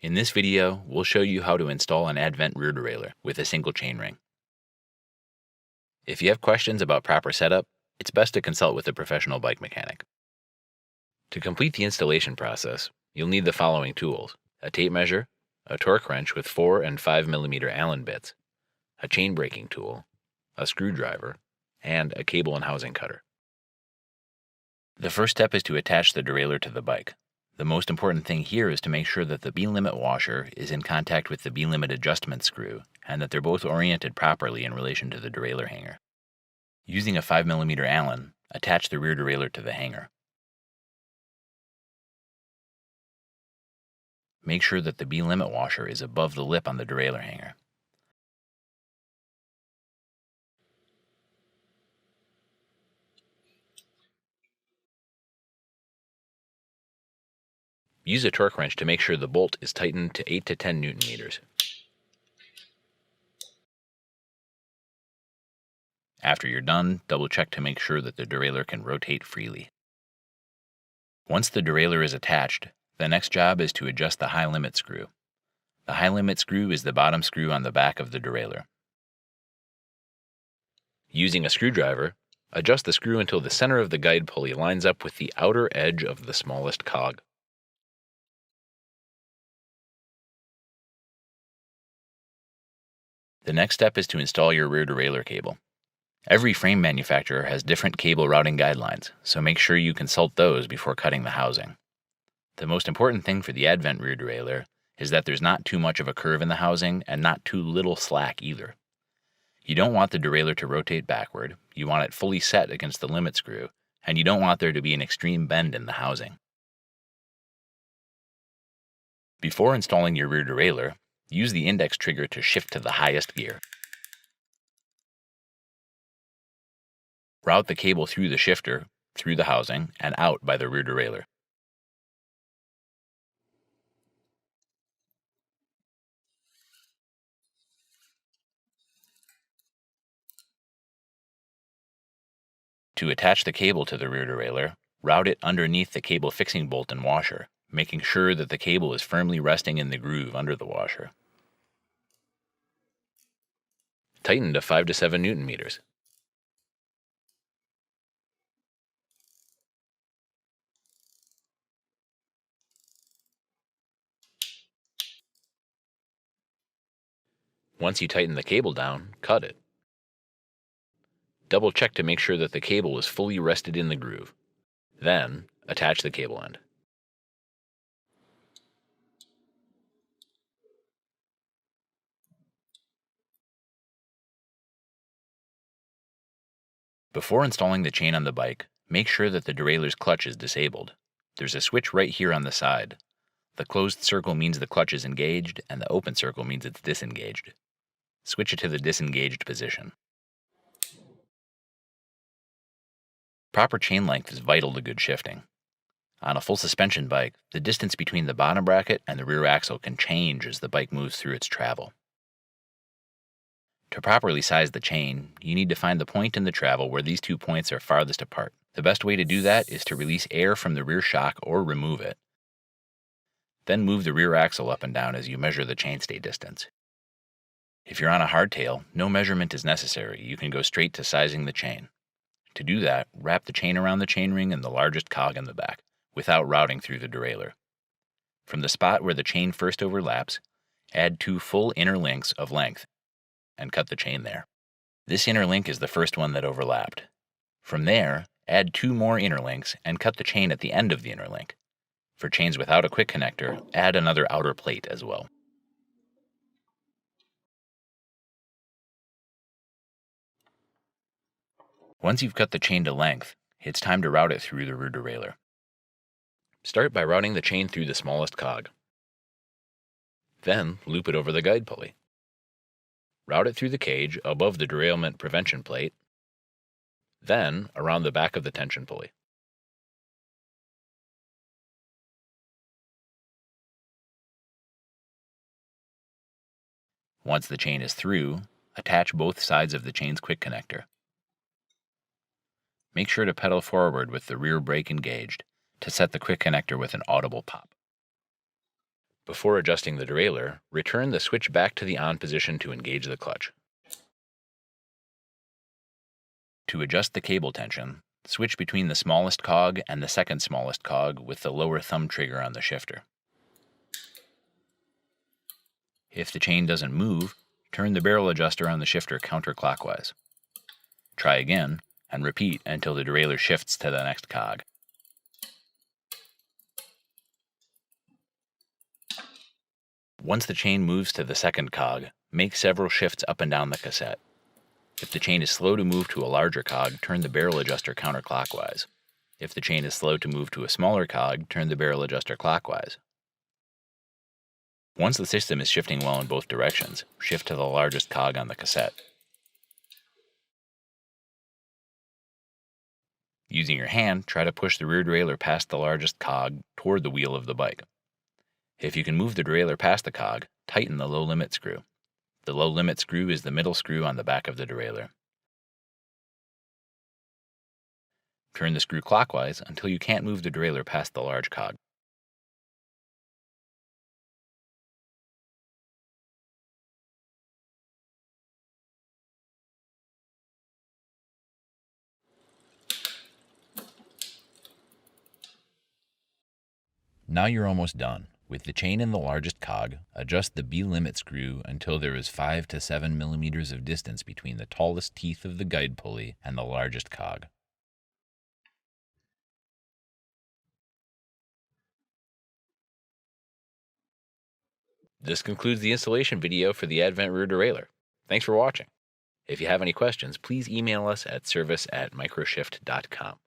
In this video, we'll show you how to install an Advent rear derailleur with a single chainring. If you have questions about proper setup, it's best to consult with a professional bike mechanic. To complete the installation process, you'll need the following tools: a tape measure, a torque wrench with 4 and 5 mm Allen bits, a chain braking tool, a screwdriver, and a cable and housing cutter. The first step is to attach the derailleur to the bike. The most important thing here is to make sure that the B-limit washer is in contact with the B-limit adjustment screw and that they're both oriented properly in relation to the derailleur hanger. Using a 5 mm Allen, attach the rear derailleur to the hanger. Make sure that the B-limit washer is above the lip on the derailleur hanger. Use a torque wrench to make sure the bolt is tightened to 8 to 10 Newton meters. After you're done, double check to make sure that the derailleur can rotate freely. Once the derailleur is attached, the next job is to adjust the high limit screw. The high limit screw is the bottom screw on the back of the derailleur. Using a screwdriver, adjust the screw until the center of the guide pulley lines up with the outer edge of the smallest cog. The next step is to install your rear derailleur cable. Every frame manufacturer has different cable routing guidelines, so make sure you consult those before cutting the housing. The most important thing for the Advent rear derailleur is that there's not too much of a curve in the housing and not too little slack either. You don't want the derailleur to rotate backward, you want it fully set against the limit screw, and you don't want there to be an extreme bend in the housing. Before installing your rear derailleur, use the index trigger to shift to the highest gear. Route the cable through the shifter, through the housing, and out by the rear derailleur. To attach the cable to the rear derailleur, route it underneath the cable fixing bolt and washer, making sure that the cable is firmly resting in the groove under the washer. Tighten to 5 to 7 Newton meters. Once you tighten the cable down, cut it. Double check to make sure that the cable is fully rested in the groove. Then, attach the cable end. Before installing the chain on the bike, make sure that the derailleur's clutch is disabled. There's a switch right here on the side. The closed circle means the clutch is engaged, and the open circle means it's disengaged. Switch it to the disengaged position. Proper chain length is vital to good shifting. On a full suspension bike, the distance between the bottom bracket and the rear axle can change as the bike moves through its travel. To properly size the chain, you need to find the point in the travel where these two points are farthest apart. The best way to do that is to release air from the rear shock or remove it. Then move the rear axle up and down as you measure the chainstay distance. If you're on a hardtail, no measurement is necessary. You can go straight to sizing the chain. To do that, wrap the chain around the chainring and the largest cog in the back, without routing through the derailleur. From the spot where the chain first overlaps, add 2 full inner links of length and cut the chain there. This inner link is the first one that overlapped. From there, add 2 more inner links and cut the chain at the end of the inner link. For chains without a quick connector, add another outer plate as well. Once you've cut the chain to length, it's time to route it through the rear derailleur. Start by routing the chain through the smallest cog. Then loop it over the guide pulley. Route it through the cage above the derailment prevention plate, then around the back of the tension pulley. Once the chain is through, attach both sides of the chain's quick connector. Make sure to pedal forward with the rear brake engaged to set the quick connector with an audible pop. Before adjusting the derailleur, return the switch back to the on position to engage the clutch. To adjust the cable tension, switch between the smallest cog and the second smallest cog with the lower thumb trigger on the shifter. If the chain doesn't move, turn the barrel adjuster on the shifter counterclockwise. Try again, and repeat until the derailleur shifts to the next cog. Once the chain moves to the second cog, make several shifts up and down the cassette. If the chain is slow to move to a larger cog, turn the barrel adjuster counterclockwise. If the chain is slow to move to a smaller cog, turn the barrel adjuster clockwise. Once the system is shifting well in both directions, shift to the largest cog on the cassette. Using your hand, try to push the rear derailleur past the largest cog toward the wheel of the bike. If you can move the derailleur past the cog, tighten the low limit screw. The low limit screw is the middle screw on the back of the derailleur. Turn the screw clockwise until you can't move the derailleur past the large cog. Now you're almost done. With the chain in the largest cog, adjust the B limit screw until there is 5 to 7 millimeters of distance between the tallest teeth of the guide pulley and the largest cog. This concludes the installation video for the Advent rear derailleur. Thanks for watching. If you have any questions, please email us at service@microshift.com.